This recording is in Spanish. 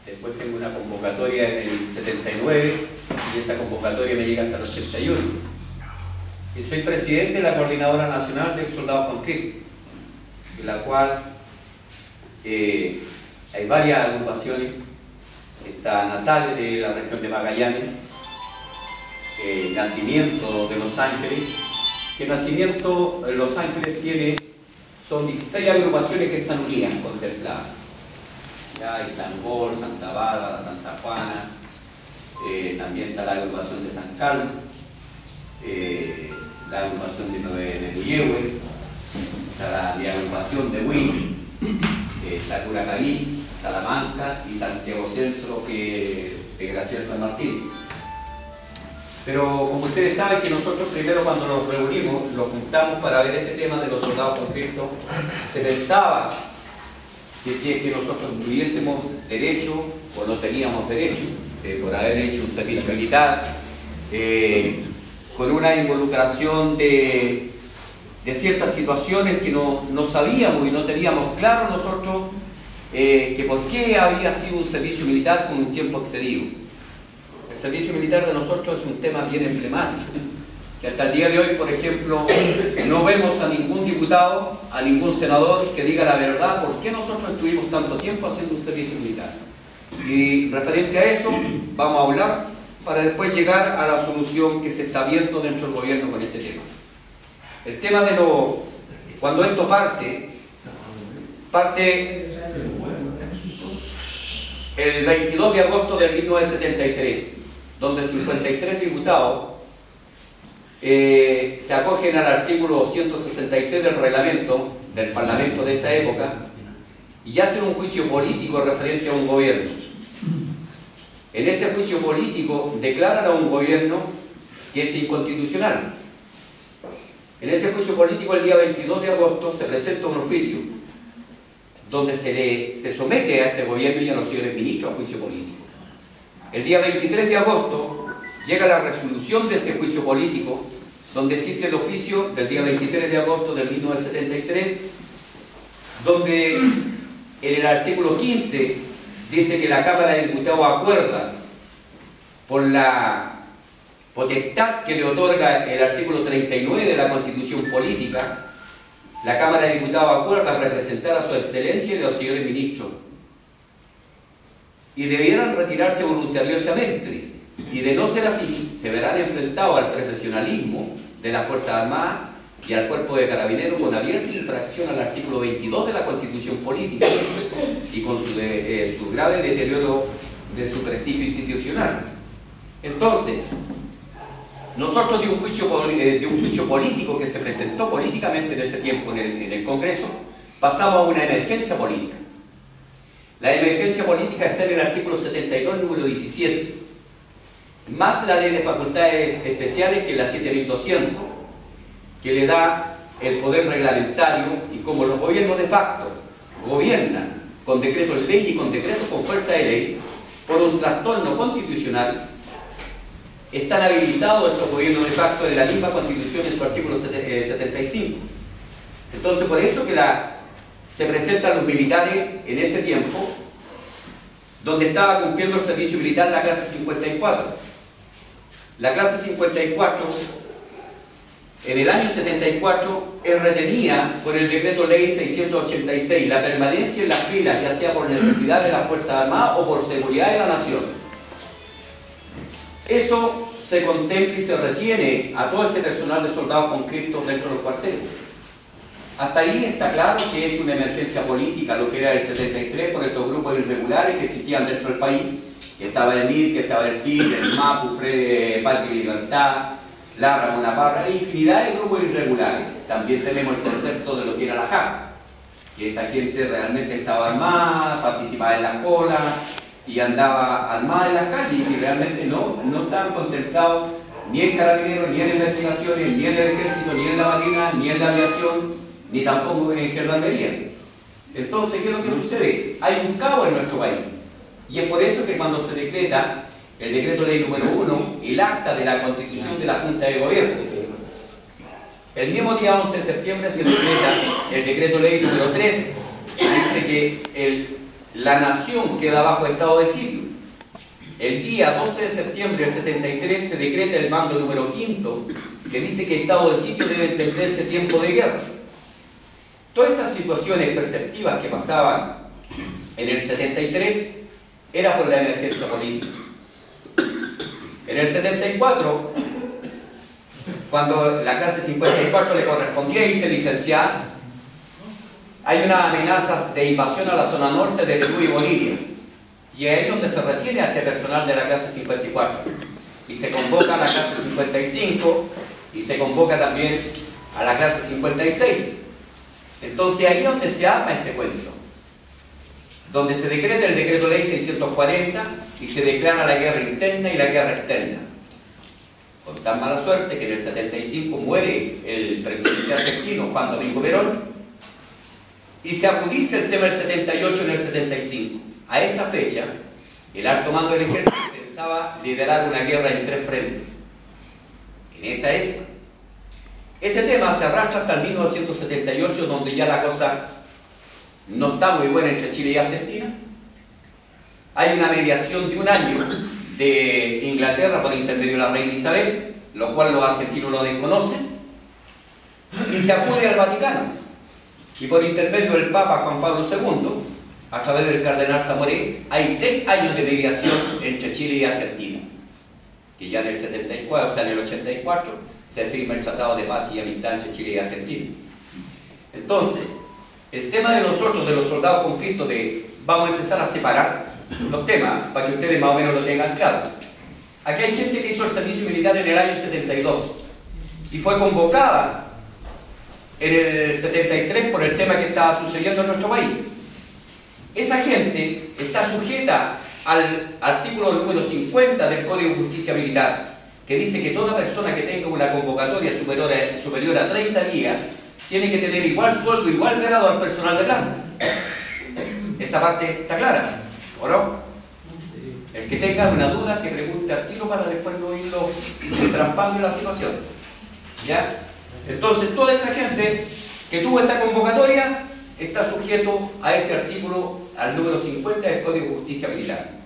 después tengo una convocatoria en el 79 y esa convocatoria me llega hasta el 81. Y soy presidente de la Coordinadora Nacional de Soldados Conscriptos, en la cual hay varias agrupaciones. Está Natales de la región de Magallanes, Nacimiento de Los Ángeles, que Nacimiento de Los Ángeles son 16 agrupaciones que están unidas, contempladas. Ya hay Tangol, Santa Bárbara, Santa Juana, también está la agrupación de San Carlos, la agrupación de Puyehue, está la agrupación de Huil, está Curacaví, Salamanca y Santiago Centro, de Graciela San Martín. Pero como ustedes saben que nosotros primero cuando nos reunimos, nos juntamos para ver este tema de los soldados conscriptos, se pensaba que si es que nosotros tuviésemos derecho o no teníamos derecho por haber hecho un servicio militar, con una involucración de ciertas situaciones que no sabíamos y no teníamos claro nosotros que por qué había sido un servicio militar con un tiempo excedido. El servicio militar de nosotros es un tema bien emblemático, que hasta el día de hoy, por ejemplo, no vemos a ningún diputado, a ningún senador que diga la verdad por qué nosotros estuvimos tanto tiempo haciendo un servicio militar. Y referente a eso vamos a hablar para después llegar a la solución que se está viendo dentro del gobierno con este tema. El tema de cuando esto parte el 22 de agosto de 1973, donde 53 diputados se acogen al artículo 166 del reglamento del Parlamento de esa época y hacen un juicio político referente a un gobierno. En ese juicio político declaran a un gobierno que es inconstitucional. En ese juicio político, el día 22 de agosto, se presenta un oficio donde se somete a este gobierno y a los señores ministros a juicio político. El día 23 de agosto llega la resolución de ese juicio político, donde existe el oficio del día 23 de agosto de 1973, donde en el artículo 15 dice que la Cámara de Diputados acuerda por la potestad que le otorga el artículo 39 de la Constitución Política. La Cámara de Diputados acuerda representar a su excelencia y a los señores ministros. Y debieran retirarse voluntariosamente, dice. Y de no ser así, se verán enfrentados al profesionalismo de las Fuerzas Armadas y al Cuerpo de Carabineros con abierta infracción al artículo 22 de la Constitución Política y con su grave deterioro de su prestigio institucional. Entonces, nosotros de un juicio político que se presentó políticamente en ese tiempo en el Congreso, pasamos a una emergencia política. La emergencia política está en el artículo 72, número 17, más la ley de facultades especiales, que es la 7200, que le da el poder reglamentario, y como los gobiernos de facto gobiernan con decretos de ley y con decretos con fuerza de ley, por un trastorno constitucional, están habilitados estos gobiernos de facto en la misma Constitución en su artículo 75. Entonces, por eso que se presentan los militares en ese tiempo, donde estaba cumpliendo el servicio militar la clase 54. La clase 54, en el año 74, es retenida por el decreto ley 686, la permanencia en las filas, ya sea por necesidad de las Fuerzas Armadas o por seguridad de la nación. Eso se contempla y se retiene a todo este personal de soldados conscriptos dentro de los cuarteles. Hasta ahí está claro que es una emergencia política, lo que era el 73, por estos grupos irregulares que existían dentro del país, que estaba el MIR, que estaba el PIB, el MAPU, Patria y Libertad, la Ramona Parra, e infinidad de grupos irregulares. También tenemos el concepto de lo que era la JAP, que esta gente realmente estaba armada, participaba en la cola y andaba armada en las calles, y realmente no estaban contemplados ni en Carabineros, ni en investigaciones, ni en el Ejército, ni en la Marina, ni en la aviación, ni tampoco en gendarmería. Entonces, ¿qué es lo que sucede? Hay un caos en nuestro país, y es por eso que cuando se decreta el decreto ley número 1, el acta de la constitución de la Junta de Gobierno, el mismo día 11 de septiembre se decreta el decreto ley número 13, que dice que la nación queda bajo estado de sitio. El día 12 de septiembre del 73 se decreta el mando número 5, que dice que estado de sitio debe entenderse tiempo de guerra. Todas estas situaciones perceptivas que pasaban en el 73 era por la emergencia política. En el 74, cuando la clase 54 le correspondía irse licenciada, hay unas amenazas de invasión a la zona norte de Perú y Bolivia. Y ahí es donde se retiene a este personal de la clase 54. Y se convoca a la clase 55 y se convoca también a la clase 56. Entonces ahí es donde se arma este cuento. Donde se decreta el decreto ley 640 y se declara la guerra interna y la guerra externa. Con tan mala suerte que en el 75 muere el presidente argentino, Juan Domingo Perón, y se agudiza el tema del 78 en el 75. A esa fecha, el alto mando del ejército pensaba liderar una guerra en 3 frentes. En esa época. Este tema se arrastra hasta el 1978, donde ya la cosa no está muy buena entre Chile y Argentina. Hay una mediación de 1 año de Inglaterra por intermedio de la reina Isabel, lo cual los argentinos lo desconocen, y se acude al Vaticano. Y por intermedio del Papa Juan Pablo II, a través del cardenal Zamoré, hay 6 años de mediación entre Chile y Argentina, que ya en el 74, o sea en el 84, se firma el Tratado de Paz y Amistad entre Chile y Argentina. Entonces, el tema de nosotros, de los soldados con Cristo, vamos a empezar a separar los temas, para que ustedes más o menos lo tengan claro. Aquí hay gente que hizo el servicio militar en el año 72, y fue convocada en el 73 por el tema que estaba sucediendo en nuestro país. Esa gente está sujeta al artículo número 50 del Código de Justicia Militar, que dice que toda persona que tenga una convocatoria superior a 30 días tiene que tener igual sueldo, igual grado al personal de planta. Esa parte está clara, ¿o no? El que tenga una duda que pregunte al tiro para después no irlo entrampando en la situación. ¿Ya? Entonces, toda esa gente que tuvo esta convocatoria está sujeto a ese artículo, al número 50 del Código de Justicia Militar.